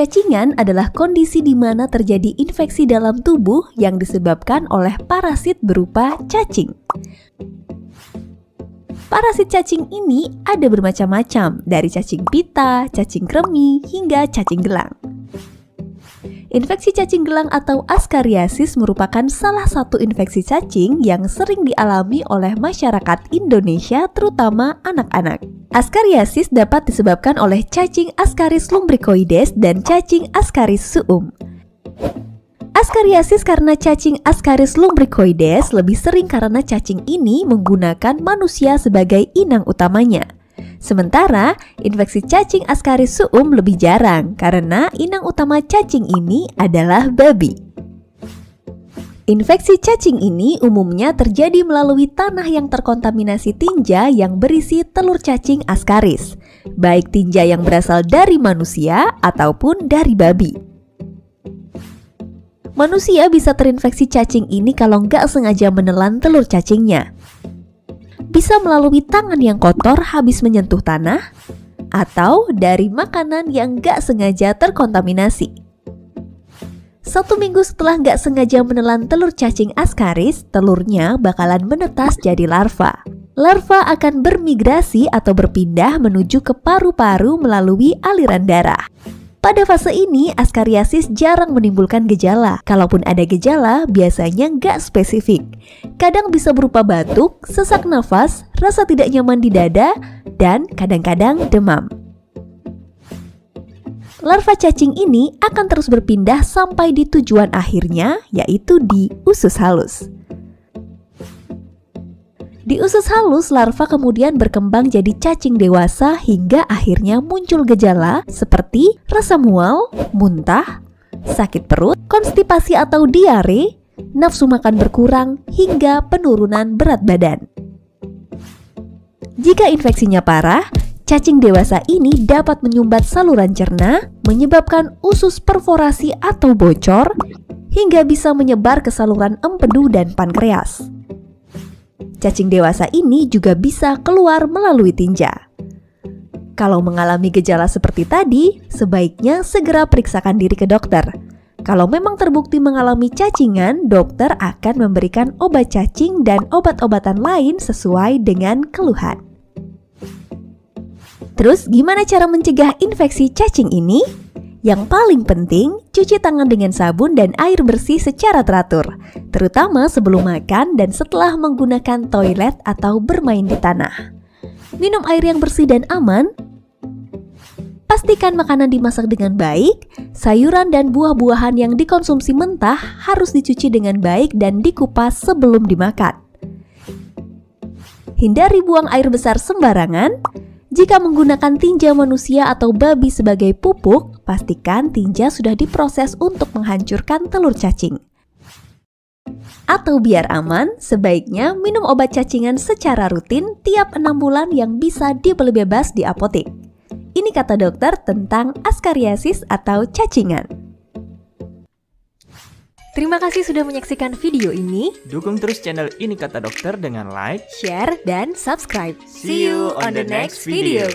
Cacingan adalah kondisi di mana terjadi infeksi dalam tubuh yang disebabkan oleh parasit berupa cacing. Parasit cacing ini ada bermacam-macam, dari cacing pita, cacing kremi, hingga cacing gelang. Infeksi cacing gelang atau askariasis merupakan salah satu infeksi cacing yang sering dialami oleh masyarakat Indonesia, terutama anak-anak. Askariasis dapat disebabkan oleh cacing Ascaris lumbricoides dan cacing Ascaris suum. Askariasis karena cacing Ascaris lumbricoides lebih sering karena cacing ini menggunakan manusia sebagai inang utamanya. Sementara, infeksi cacing Ascaris suum lebih jarang karena inang utama cacing ini adalah babi. Infeksi cacing ini umumnya terjadi melalui tanah yang terkontaminasi tinja yang berisi telur cacing Ascaris, baik tinja yang berasal dari manusia ataupun dari babi. Manusia bisa terinfeksi cacing ini kalau nggak sengaja menelan telur cacingnya. Bisa melalui tangan yang kotor habis menyentuh tanah, atau dari makanan yang nggak sengaja terkontaminasi. 1 minggu setelah nggak sengaja menelan telur cacing Ascaris, telurnya bakalan menetas jadi larva. Larva akan bermigrasi atau berpindah menuju ke paru-paru melalui aliran darah. Pada fase ini, askariasis jarang menimbulkan gejala. Kalaupun ada gejala, biasanya nggak spesifik. Kadang bisa berupa batuk, sesak nafas, rasa tidak nyaman di dada, dan kadang-kadang demam. Larva cacing ini akan terus berpindah sampai di tujuan akhirnya, yaitu di usus halus. Di usus halus, larva kemudian berkembang jadi cacing dewasa hingga akhirnya muncul gejala seperti rasa mual, muntah, sakit perut, konstipasi atau diare, nafsu makan berkurang, hingga penurunan berat badan. Jika infeksinya parah, cacing dewasa ini dapat menyumbat saluran cerna, menyebabkan usus perforasi atau bocor, hingga bisa menyebar ke saluran empedu dan pankreas. Cacing dewasa ini juga bisa keluar melalui tinja. Kalau mengalami gejala seperti tadi, sebaiknya segera periksakan diri ke dokter. Kalau memang terbukti mengalami cacingan, dokter akan memberikan obat cacing dan obat-obatan lain sesuai dengan keluhan. Terus gimana cara mencegah infeksi cacing ini? Yang paling penting, cuci tangan dengan sabun dan air bersih secara teratur, terutama sebelum makan dan setelah menggunakan toilet atau bermain di tanah. Minum air yang bersih dan aman. Pastikan makanan dimasak dengan baik. Sayuran dan buah-buahan yang dikonsumsi mentah harus dicuci dengan baik dan dikupas sebelum dimakan. Hindari buang air besar sembarangan. Jika menggunakan tinja manusia atau babi sebagai pupuk, pastikan tinja sudah diproses untuk menghancurkan telur cacing. Atau biar aman, sebaiknya minum obat cacingan secara rutin tiap 6 bulan yang bisa dibeli bebas di apotek. Ini kata dokter tentang askariasis atau cacingan. Terima kasih sudah menyaksikan video ini. Dukung terus channel Ini Kata Dokter dengan like, Share, dan subscribe. See you on the next video.